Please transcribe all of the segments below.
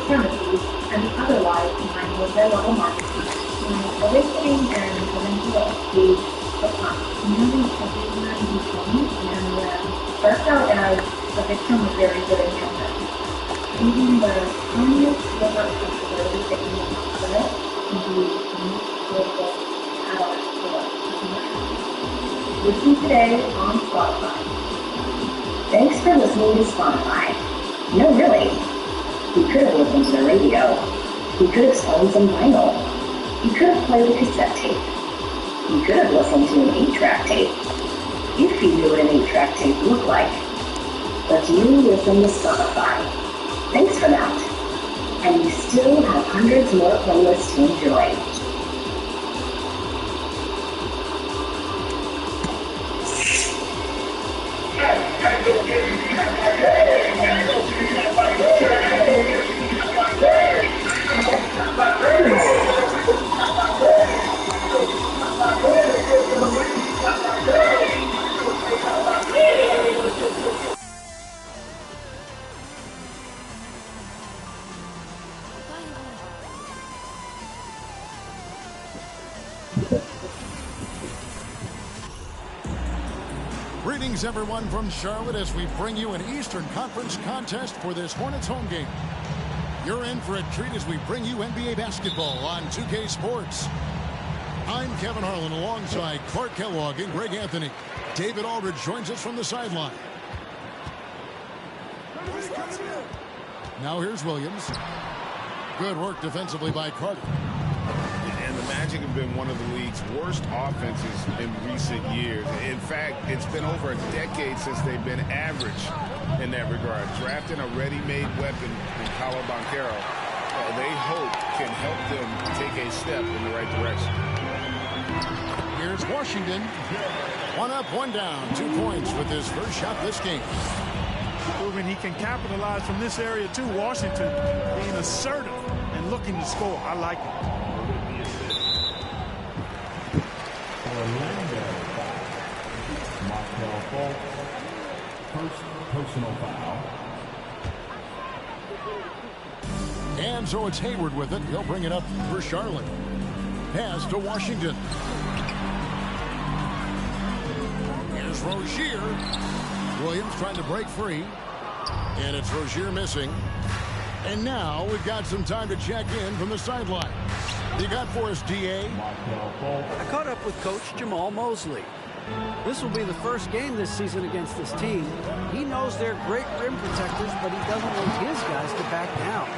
supremacy and the other lies behind multi-level marketing. Awakening and eventual stage of nearly everyone becomes and starts out as a victim of very good intentions. Even the tiniest sliver of possibility that you will consider can be unique global catalyst for consumer. Listen today on Spotify. Thanks for listening to Spotify. No, really. You could have listened to the radio. You could have spun some vinyl. You could have played a cassette tape. You could have listened to an 8-track tape. If you knew what an 8-track tape looked like. But you listen to Spotify. Thanks for that. And you still have hundreds more playlists to enjoy. Greetings, everyone, from Charlotte as we bring you an Eastern Conference contest for this Hornets home game. You're in for a treat as we bring you NBA basketball on 2K Sports. I'm Kevin Harlan alongside Clark Kellogg and Greg Anthony. David Aldridge joins us from the sideline. Now here's Williams. Good work defensively by Carter. And the Magic have been one of the league's worst offenses in recent years. In fact, it's been over a decade since they've been average in that regard. Drafting a ready-made weapon in Paolo Banchero, they hope can help them take a step in the right direction. Here's Washington. 1 up, 1 down. 2 points with his first shot this game. Proving he can capitalize from this area too. Washington being assertive and looking to score. I like it. First personal foul. And so it's Hayward with it. He'll bring it up for Charlotte. Pass to Washington. Here's Rozier. Williams trying to break free. And it's Rozier missing. And now we've got some time to check in from the sideline. You got for us, D.A.? I caught up with Coach Jamal Mosley. This will be the first game this season against this team. He knows they're great rim protectors, but he doesn't want his guys to back down.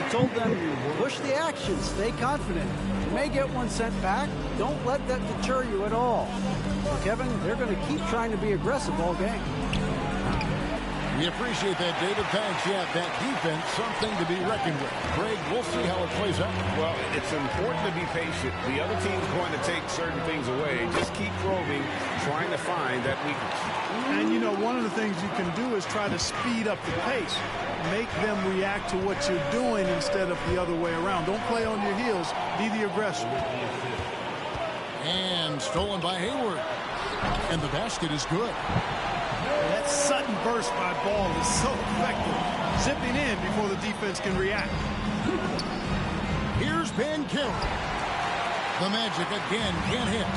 He told them, push the action, stay confident. You may get one sent back. Don't let that deter you at all. So, Kevin, they're going to keep trying to be aggressive all game. We appreciate that, David. Thanks. Yeah, that defense, something to be reckoned with. Greg, we'll see how it plays out. Well, it's important to be patient. The other team's going to take certain things away. Just keep probing, trying to find that weakness. And, you know, one of the things you can do is try to speed up the pace. Make them react to what you're doing instead of the other way around. Don't play on your heels. Be the aggressor. And stolen by Hayward. And the basket is good. That sudden burst by Ball is so effective. Zipping in before the defense can react. Here's Banchero. The Magic again can't hit.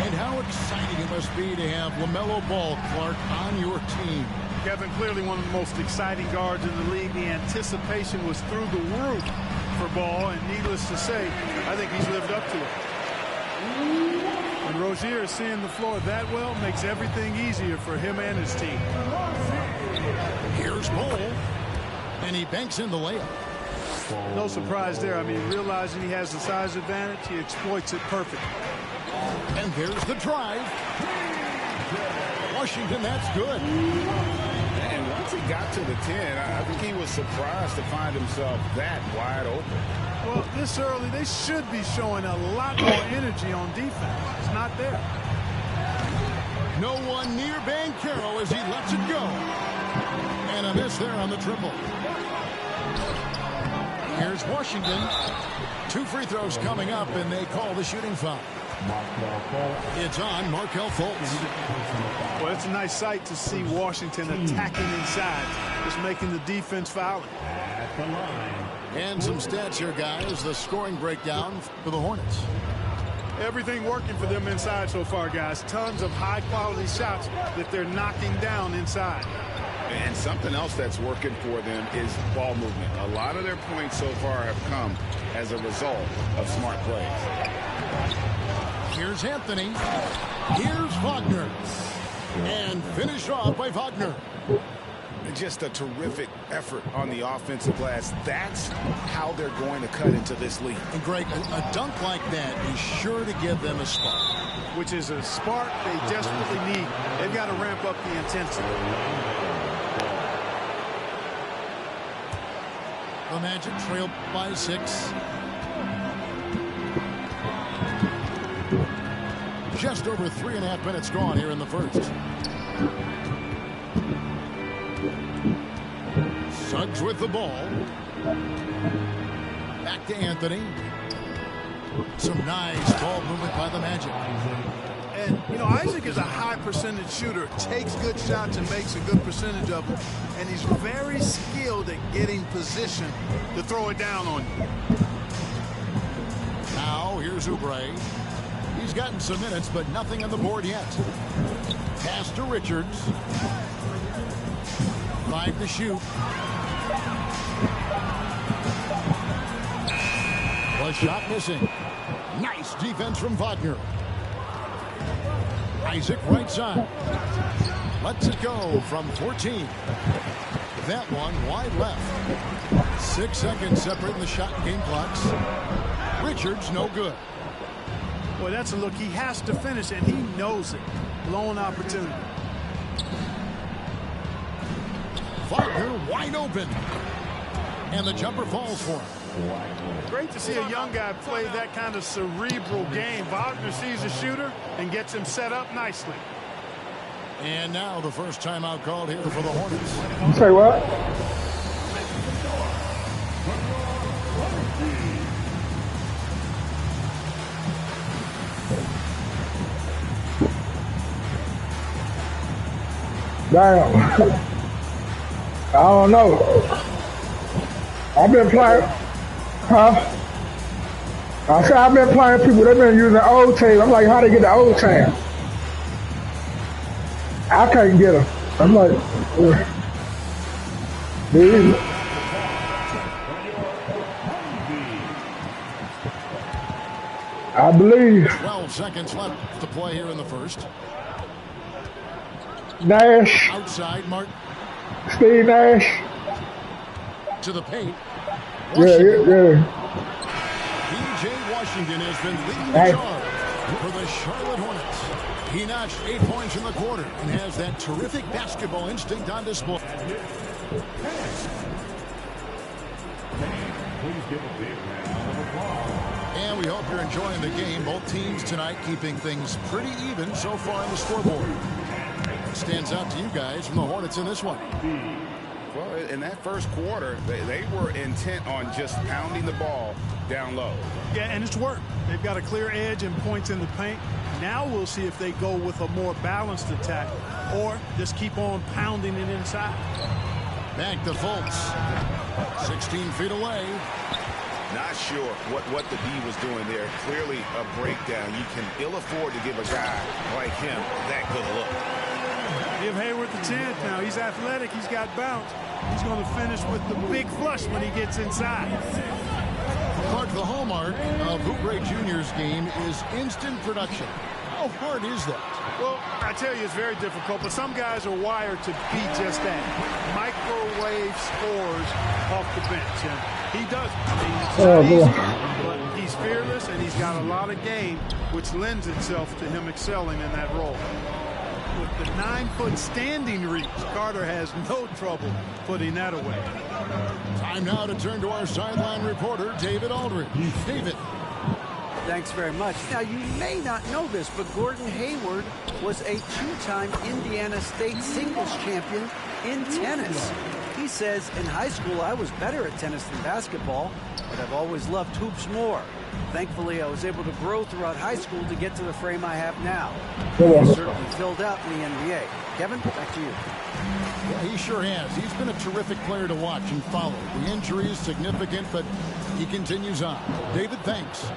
And how exciting it must be to have LaMelo Ball, Clark, on your team. Kevin, clearly one of the most exciting guards in the league. The anticipation was through the roof for Ball, and needless to say, I think he's lived up to it. And Rozier seeing the floor that well makes everything easier for him and his team. Here's Ball, and he banks in the layup. No surprise there. I mean, realizing he has the size advantage, he exploits it perfectly. And there's the drive. Washington, that's good. And once he got to the 10, I think he was surprised to find himself that wide open. Well, this early, they should be showing a lot more energy on defense. It's not there. No one near Banchero as he lets it go. And a miss there on the triple. Here's Washington. 2 free throws coming up, and they call the shooting foul. It's on Markelle Fultz. Well, it's a nice sight to see Washington attacking inside, just making the defense fouling. And some stats here, guys. The scoring breakdown for the Hornets. Everything working for them inside so far, guys. Tons of high-quality shots that they're knocking down inside. And something else that's working for them is ball movement. A lot of their points so far have come as a result of smart plays. Here's Anthony. Here's Wagner. And finished off by Wagner. Just a terrific effort on the offensive glass. That's how they're going to cut into this league. And Greg, a dunk like that is sure to give them a spark. Which is a spark they desperately need. They've got to ramp up the intensity. The Magic trail by 6. Just over 3.5 minutes gone here in the first. Suggs with the ball. Back to Anthony. Some nice ball movement by the Magic. And, you know, Isaac is a high percentage shooter. Takes good shots and makes a good percentage of them. And he's very skilled at getting position to throw it down on you. Now, here's Oubre. He's gotten some minutes, but nothing on the board yet. Pass to Richards. 5 to shoot. A shot missing. Nice defense from Wagner. Isaac right side. Lets it go from 14. That one wide left. 6 seconds separating the shot and game clocks. Richards no good. Boy, that's a look. He has to finish, and he knows it. Blown opportunity. Wagner wide open. And the jumper falls for him. Great to see a young guy play that kind of cerebral game. Wagner sees a shooter and gets him set up nicely. And now the first timeout called here for the Hornets. Say what? Damn. I don't know. I've been playing. Huh? I said I've been playing people. They've been using old tape. I'm like, how they get the old tape? I can't get them. I'm like, dude. I believe. 12 seconds left to play here in the first. Nash. Outside, Martin. Steve Nash. To the paint. Yeah. P.J. Washington has been leading the charge for the Charlotte Hornets. He notched 8 points in the quarter and has that terrific basketball instinct on display. And we hope you're enjoying the game. Both teams tonight keeping things pretty even so far on the scoreboard. What stands out to you guys from the Hornets in this one? Well, in that first quarter, they were intent on just pounding the ball down low. Yeah, and it's worked. They've got a clear edge and points in the paint. Now we'll see if they go with a more balanced attack or just keep on pounding it inside. Back to Fultz. 16 feet away. Not sure what the D was doing there. Clearly a breakdown. You can ill afford to give a guy like him that good a look. Give Hayward the chance now. He's athletic. He's got bounce. He's going to finish with the big flush when he gets inside. Clark, the hallmark of Oubre Jr.'s game is instant production. How hard is that? Well, I tell you, it's very difficult, but some guys are wired to be just that. Microwave scores off the bench, and he does. I mean, it's not easy, but he's fearless, and he's got a lot of game, which lends itself to him excelling in that role. With the 9-foot standing reach, Carter has no trouble putting that away. Time now to turn to our sideline reporter, David Aldridge. David. Thanks very much. Now, you may not know this, but Gordon Hayward was a 2-time Indiana State singles champion in tennis. He's says, in high school, I was better at tennis than basketball, but I've always loved hoops more. Thankfully, I was able to grow throughout high school to get to the frame I have now. He's certainly filled out in the NBA. Kevin, back to you. Yeah, he sure has. He's been a terrific player to watch and follow. The injury is significant, but he continues on. David, thanks.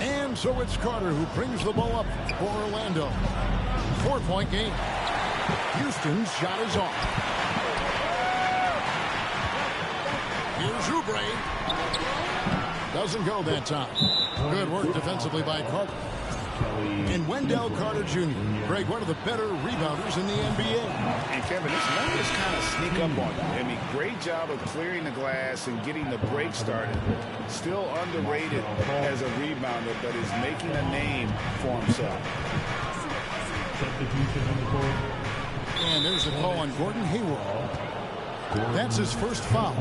And so it's Carter who brings the ball up for Orlando. 4-point game. Houston's shot is off. Here's Oubre. Doesn't go that time. Good work defensively by Carter. And Wendell Carter Jr., Greg, one of the better rebounders in the NBA. And Kevin, this numbers kind of sneak up on you. I mean, great job of clearing the glass and getting the break started. Still underrated as a rebounder, but is making a name for himself. And there's a call on Gordon Hayward. That's his first foul.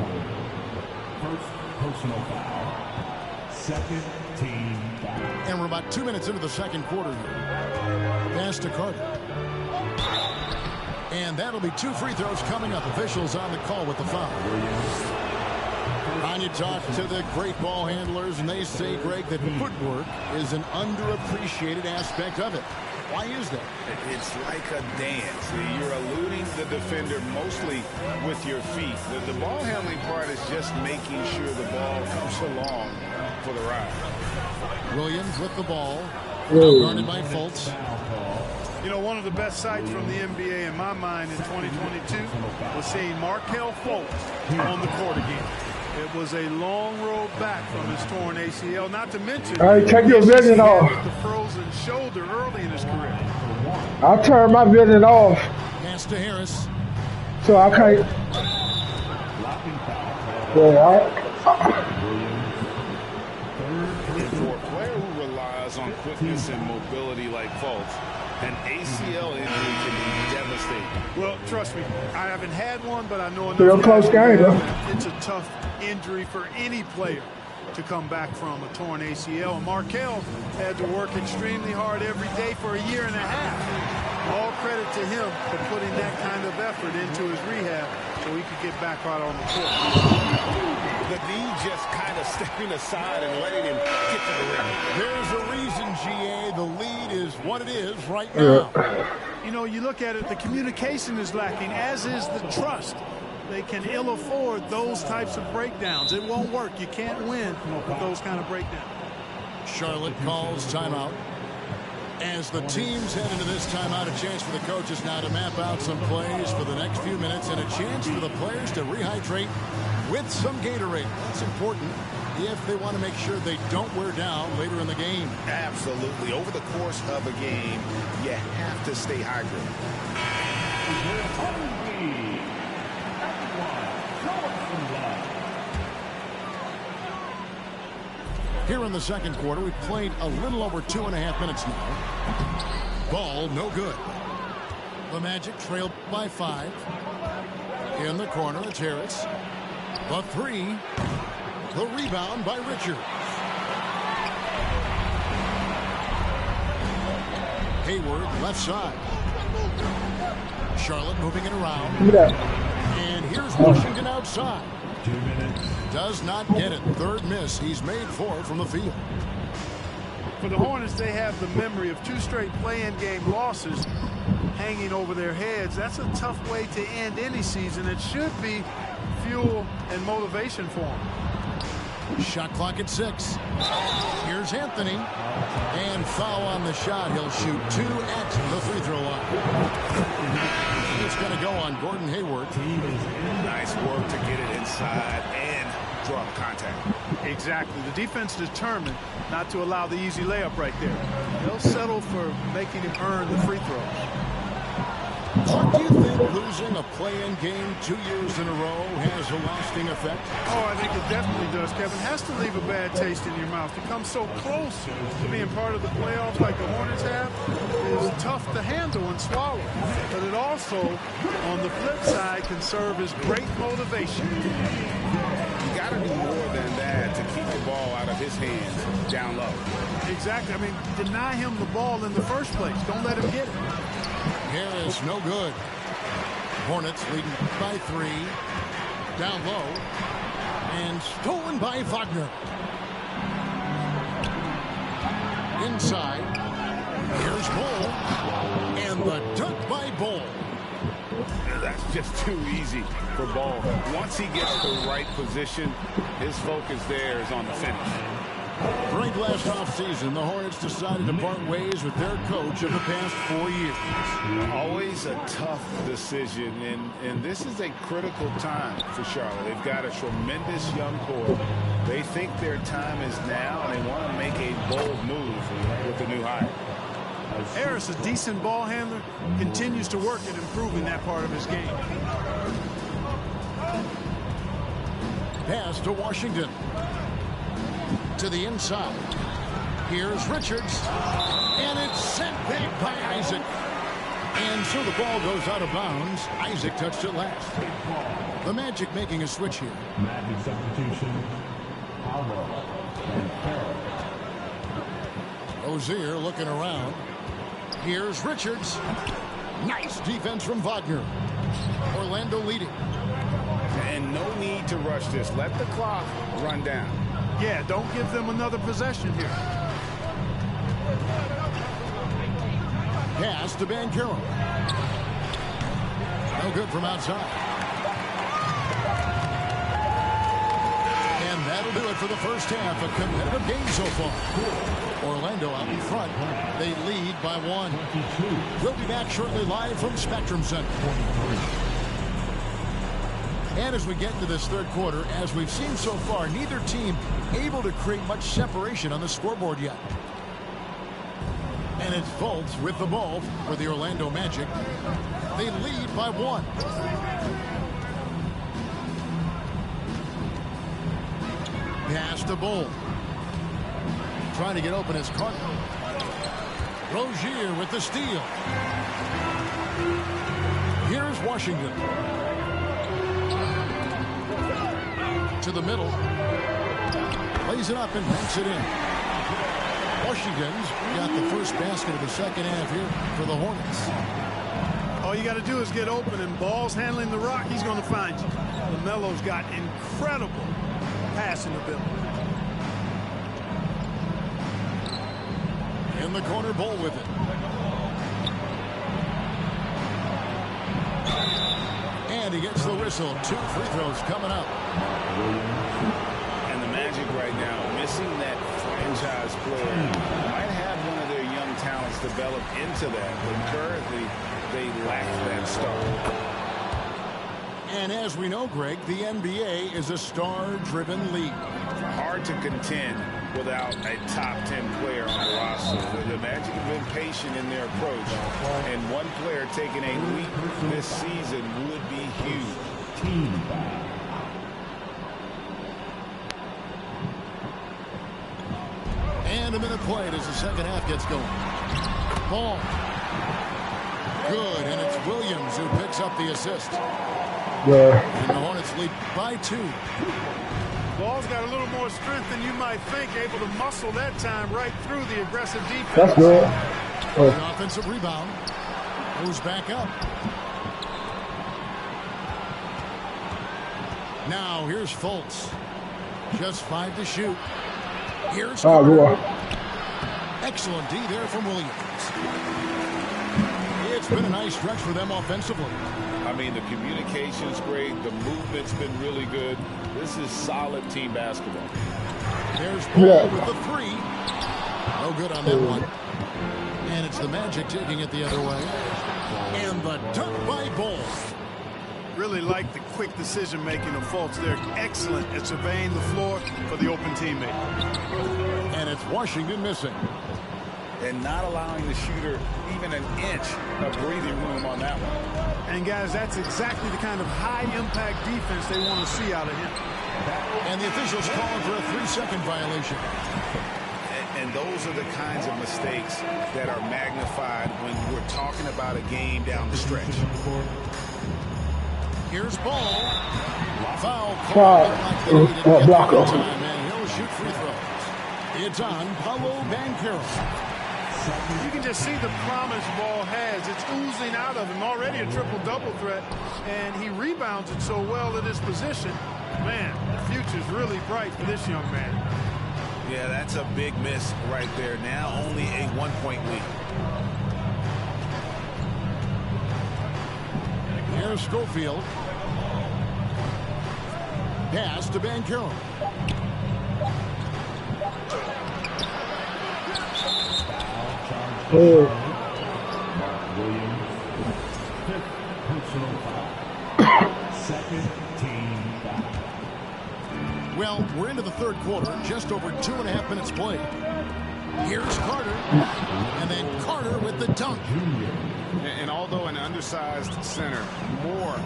First personal foul. Second team foul. And we're about 2 minutes into the second quarter here. Pass to Carter. And that'll be 2 free throws coming up. Officials on the call with the foul. And you talk to the great ball handlers, and they say, Greg, that footwork is an underappreciated aspect of it. Why is that? It's like a dance. You're eluding the defender mostly with your feet. The ball handling part is just making sure the ball comes along for the ride. Williams with the ball. Guarded by Fultz. You know, one of the best sights from the NBA in my mind in 2022 was seeing Markelle Fultz on the court again. It was a long road back from his torn ACL, not to mention take your vision off. The frozen shoulder early in his career. I turned my vision off. Pass to Harris. So I can't. And for a player who relies on quickness and mobility like Fultz, an ACL injury can be devastating. Well, trust me, I haven't had one, but I know enough. Still close game, though. It's a tough injury for any player to come back from a torn ACL. And Markelle had to work extremely hard every day for a year and a half. All credit to him for putting that kind of effort into his rehab so he could get back out on the court. The knee just kind of stepping aside and letting him get to the rim. There's a reason, GA. The lead is what it is right now. You know, you look at it, the communication is lacking, as is the trust. They can ill afford those types of breakdowns. It won't work. You can't win with those kind of breakdowns. Charlotte calls timeout. As the teams head into this timeout, a chance for the coaches now to map out some plays for the next few minutes and a chance for the players to rehydrate with some Gatorade. That's important if they want to make sure they don't wear down later in the game. Absolutely. Over the course of a game, you have to stay hydrated. Here in the second quarter, we've played a little over 2.5 minutes now. Ball no good. The Magic trailed by 5. In the corner, it's Harris. The 3. The rebound by Richards. Hayward left side. Charlotte moving it around. And here's Washington outside. 2 minutes. Does not get it. Third miss. He's made 4 from the field. For the Hornets, they have the memory of 2 straight play-in game losses hanging over their heads. That's a tough way to end any season. It should be fuel and motivation for them. Shot clock at 6. Here's Anthony. And foul on the shot. He'll shoot 2 at the free throw line. It's going to go on Gordon Hayward. Nice work to get it inside and draw contact. Exactly. The defense determined not to allow the easy layup right there. They'll settle for making him earn the free throws. What do you think losing a play-in game 2 years in a row has a lasting effect? Oh, I think it definitely does, Kevin. Has to leave a bad taste in your mouth. To come so close to being part of the playoffs like the Hornets have is tough to handle and swallow. But it also, on the flip side, can serve as great motivation. You got to do more than that to keep the ball out of his hands down low. Exactly. I mean, deny him the ball in the first place. Don't let him get it. Harris, no good. Hornets leading by 3. Down low. And stolen by Wagner. Inside. Here's Bull. And the dunk by Bull. That's just too easy for Ball. Once he gets the right position, his focus there is on the finish. Right last offseason, the Hornets decided to part ways with their coach of the past 4 years. Always a tough decision, and this is a critical time for Charlotte. They've got a tremendous young core. They think their time is now, and they want to make a bold move with the new hire. Harris, a decent ball handler, continues to work at improving that part of his game. Pass to Washington. To the inside. Here's Richards. And it's sent back by Isaac. And so the ball goes out of bounds. Isaac touched it last. The Magic making a switch here. Magic substitution. Powell and Ferrer. Rozier looking around. Here's Richards. Nice defense from Wagner. Orlando leading. And no need to rush this. Let the clock run down. Yeah, don't give them another possession here. Pass to Banchero. No good from outside. And that'll do it for the first half. A competitive game so far. Orlando out in front. They lead by 1. We'll be back shortly live from Spectrum Center. And as we get into this third quarter, as we've seen so far, neither team able to create much separation on the scoreboard yet. And it's Fultz with the ball for the Orlando Magic. They lead by 1. Pass to Bull. Trying to get open as Carter. Rozier with the steal. Here's Washington. To the middle. Lays it up and banks it in. Washington's got the first basket of the second half here for the Hornets. All you got to do is get open, and Ball's handling the rock. He's going to find you. LaMelo's got incredible passing ability. In the corner, Bull with it. And he gets the whistle. 2 free throws coming up. And the Magic right now, missing that franchise player, might have one of their young talents develop into that, but currently they lack that star. And as we know, Greg, the NBA is a star-driven league. Hard to contend without a top 10 player on the roster. The Magic have been patient in their approach, and one player taking a leap this season would be huge. And a minute played as the second half gets going. Ball. Good, and it's Williams who picks up the assist. Yeah. And the Hornets lead by 2. Ball's got a little more strength than you might think, able to muscle that time right through the aggressive defense. That's good. An offensive rebound. Moves back up. Now here's Fultz. Just 5 to shoot. Here's Carter. Excellent D there from Williams. It's been a nice stretch for them offensively. I mean, the communication's great. The movement's been really good. This is solid team basketball. There's Bull with the 3. No good on that one. And it's the Magic taking it the other way. And the dunk by Bull. Really like the quick decision-making of Fultz. They're excellent at surveying the floor for the open teammate. And it's Washington missing. And not allowing the shooter even an inch of breathing room on that one. And, guys, that's exactly the kind of high-impact defense they want to see out of him. And the officials calling for a 3-second violation. And those are the kinds of mistakes that are magnified when we're talking about a game down the stretch. Here's Ball. Foul call. Blocker. And he'll shoot free throws. It's on Paolo Banchero. You can just see the promise Ball has. It's oozing out of him. Already a triple-double threat, and he rebounds it so well in his position. Man, the future's really bright for this young man. Yeah, that's a big miss right there. Now only a 1-point lead. Here's Schofield. Pass to Banchero. Williams, fifth personal foul. Second team foul. Well, we're into the third quarter, just over 2.5 minutes played. Here's Carter, and then Carter with the dunk. And although an undersized center, more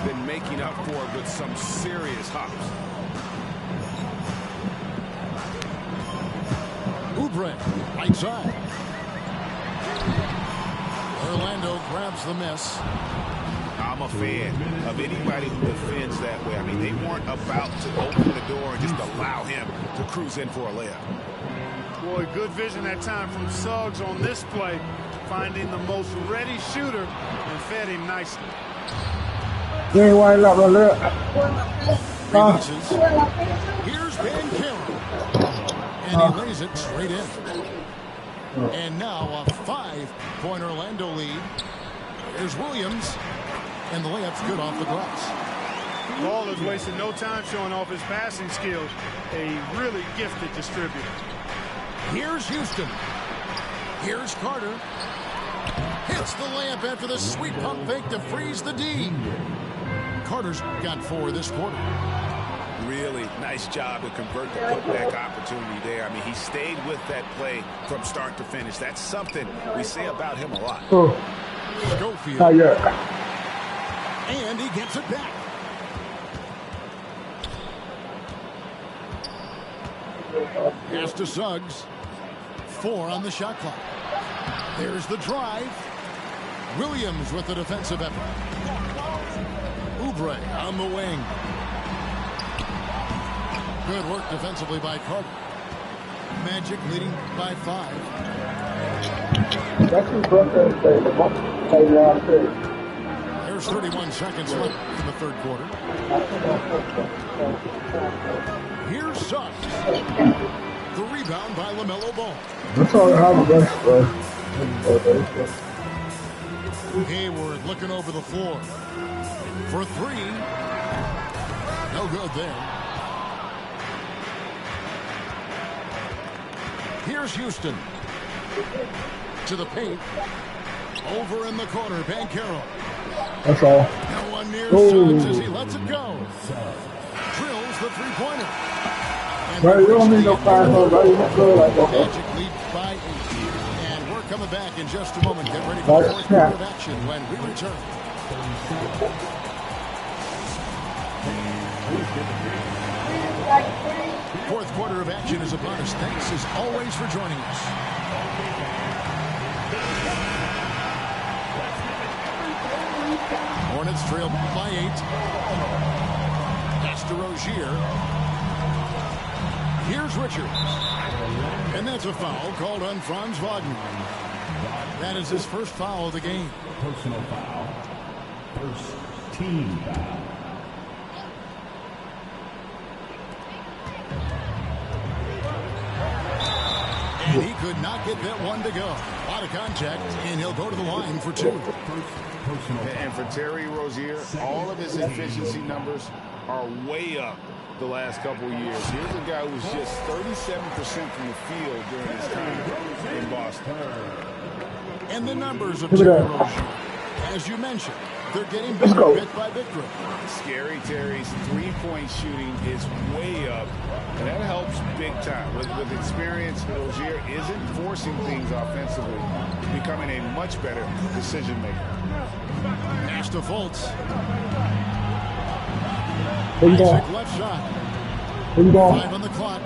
than making up for it with some serious hops. Oubre, right side. Orlando grabs the miss. I'm a fan of anybody who defends that way. I mean, they weren't about to open the door and just allow him to cruise in for a layup. Boy, good vision that time from Suggs on this play, finding the most ready shooter and fed him nicely. You ain't wind up on that. Releases. Here's Banchero. And he lays it straight in. And now a 5-point Orlando lead. Here's Williams. And the layup's good off the glass. Ball is wasting no time showing off his passing skills. A really gifted distributor. Here's Houston. Here's Carter. Hits the layup after the sweet pump fake to freeze the D. Carter's got 4 this quarter. Really nice job to convert the putback opportunity there. I mean, he stayed with that play from start to finish. That's something we say about him a lot. Schofield. Not yet. And he gets it back. Pass to Suggs. 4 on the shot clock. There's the drive. Williams with the defensive effort. Oubre on the wing. Good work defensively by Carter. Magic leading by 5. There's 31 seconds left in the third quarter. Here's Suggs. The rebound by LaMelo Ball. That's all I have against Hayward looking over the floor. For 3. No good there. Here's Houston. To the paint. Over in the corner, Banchero. That's all. No one near Suggs as he lets it go. Drills the three-pointer. Right, you don't need no 5 right? You don't go like that. Magic lead by 8. And we're coming back in just a moment. Get ready for the fourth quarter of action when we return. Fourth quarter of action is upon us. Thanks as always for joining us. Hornets trail by 8. Pass to Rozier. Here's Richards. And that's a foul called on Franz Wagner. That is his first foul of the game. Personal foul. First team foul. And he could not get that one to go. A lot of contact, and he'll go to the line for 2. And for Terry Rozier, all of his efficiency numbers are way up the last couple of years. Here's a guy who's just 37% from the field during his time in Boston. And the numbers of Terry Rozier, as you mentioned, they're getting better bit by bit. Scary Terry's three-point shooting is way up, and that helps big time. With experience, Rozier isn't forcing things offensively, becoming a much better decision maker. Pass to Fultz. Where you going? Isaac left side. Where you going? 5 on the clock.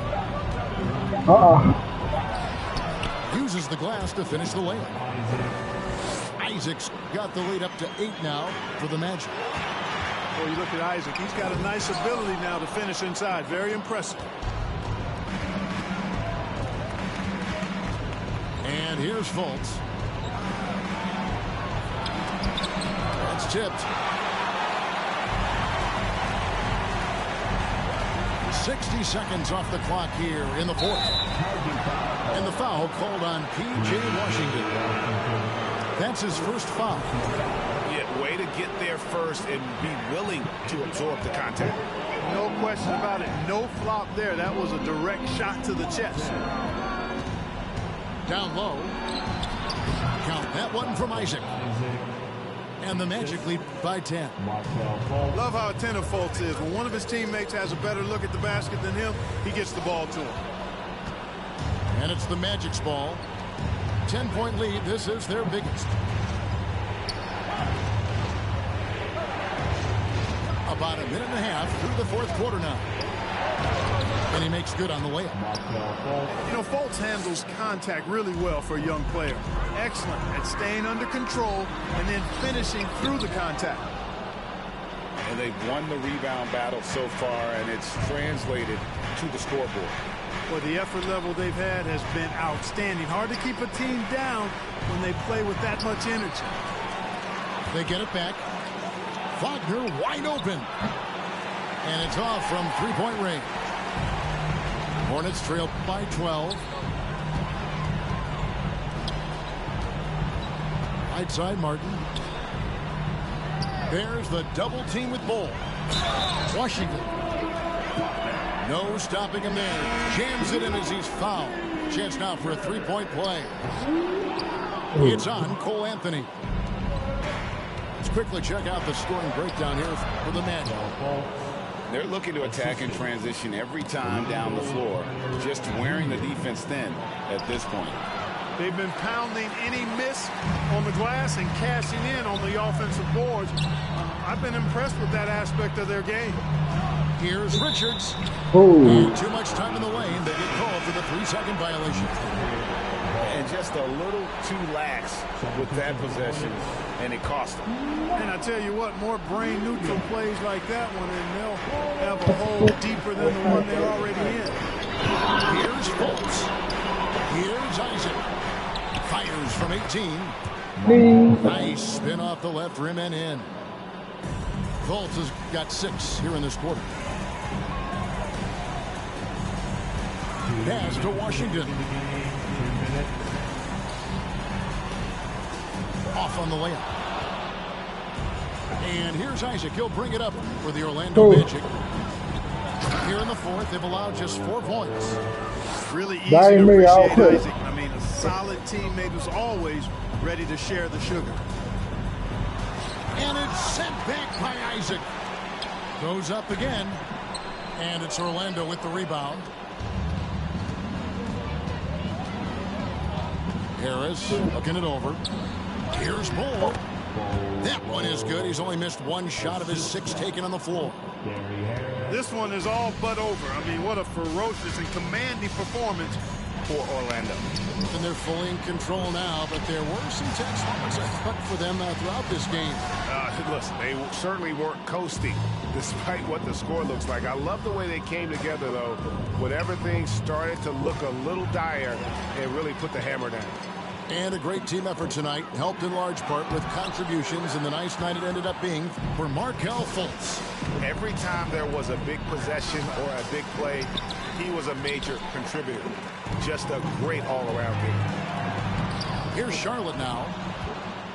Uses the glass to finish the layup. Isaac's got the lead up to 8 now for the Magic. Well, you look at Isaac. He's got a nice ability now to finish inside. Very impressive. And here's Fultz. That's tipped. 60 seconds off the clock here in the fourth. And the foul called on P.J. Washington. That's his first foul. Yeah, way to get there first and be willing to absorb the contact. No question about it. No flop there. That was a direct shot to the chest. Down low. Count that one from Isaac. And the Magic lead by 10. Love how attentive Fultz is. When one of his teammates has a better look at the basket than him, he gets the ball to him. And it's the Magic's ball. 10-point lead. This is their biggest. About a minute and a half through the fourth quarter now. And he makes good on the layup. You know, Fultz handles contact really well for a young player. Excellent at staying under control and then finishing through the contact. And they've won the rebound battle so far, and it's translated to the scoreboard. Well, the effort level they've had has been outstanding. Hard to keep a team down when they play with that much energy. They get it back. Wagner wide open. And it's off from three-point range. Hornets trail by 12. Right side, Martin. There's the double team with Bull. Washington. No stopping him there. Jams it in as he's fouled. Chance now for a three-point play. It's on Cole Anthony. Let's quickly check out the scoring breakdown here for the Magic. They're looking to attack in transition every time down the floor, just wearing the defense thin at this point. They've been pounding any miss on the glass and cashing in on the offensive boards. I've been impressed with that aspect of their game. Here's Richards. Oh. Too much time in the lane. They get called for the 3-second violation. And just a little too lax with that possession, and it cost them. And I tell you what, more brain-neutral plays like that one, and they'll have a hole deeper than the one they're already in. Here's Fultz. Here's Isaac. Fires from 18. Nice spin off the left rim and in. Fultz has got 6 here in this quarter. Pass to Washington. Off on the layup. And here's Isaac. He'll bring it up for the Orlando Magic. Here in the fourth, they've allowed just 4 points. Really easy to appreciate Isaac. I mean, a solid teammate who's always ready to share the sugar. And it's sent back by Isaac. Goes up again. And it's Orlando with the rebound. Harris looking it over. Here's Bull. That one is good. He's only missed 1 shot of his 6 taken on the floor. This one is all but over. I mean, what a ferocious and commanding performance for Orlando. And they're fully in control now, but there were some tense moments I expect for them throughout this game. Listen, they certainly weren't coasting despite what the score looks like. I love the way they came together, though, when everything started to look a little dire and really put the hammer down. And a great team effort tonight, helped in large part with contributions, and the nice night it ended up being for Markelle Fultz. Every time there was a big possession or a big play, he was a major contributor. Just a great all-around game. Here's Charlotte now.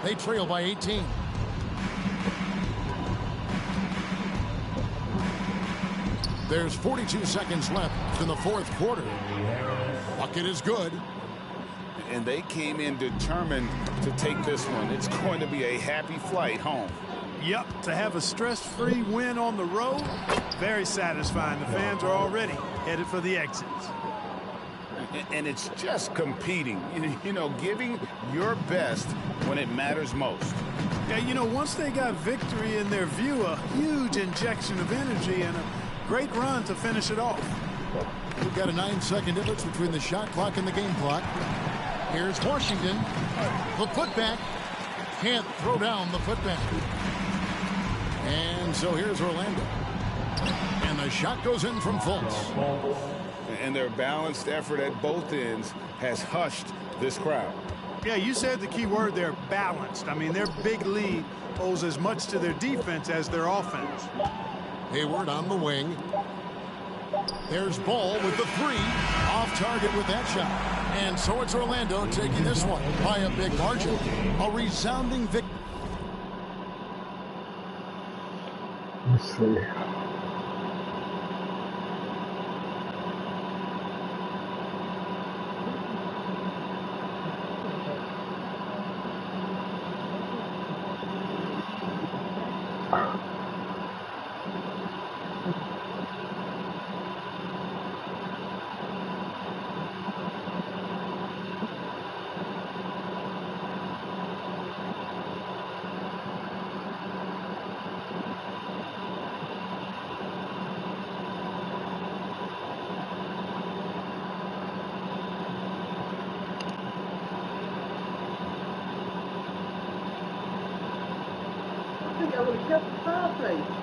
They trail by 18. There's 42 seconds left in the fourth quarter. Bucket is good. And they came in determined to take this one. It's going to be a happy flight home. Yep, to have a stress-free win on the road, very satisfying. The fans are already headed for the exits. And it's just competing, you know, giving your best when it matters most. Yeah, you know, once they got victory in their view, a huge injection of energy and a great run to finish it off. We've got a 9-second difference between the shot clock and the game clock. Here's Washington. The putback. Can't throw down the putback. And so here's Orlando. And the shot goes in from Fultz. And their balanced effort at both ends has hushed this crowd. Yeah, you said the key word there, balanced. I mean, their big lead owes as much to their defense as their offense. Hayward on the wing. There's Ball with the three. Off target with that shot. And so it's Orlando taking this one by a big margin. A resounding victory. Let's see. I would have kept the foul play.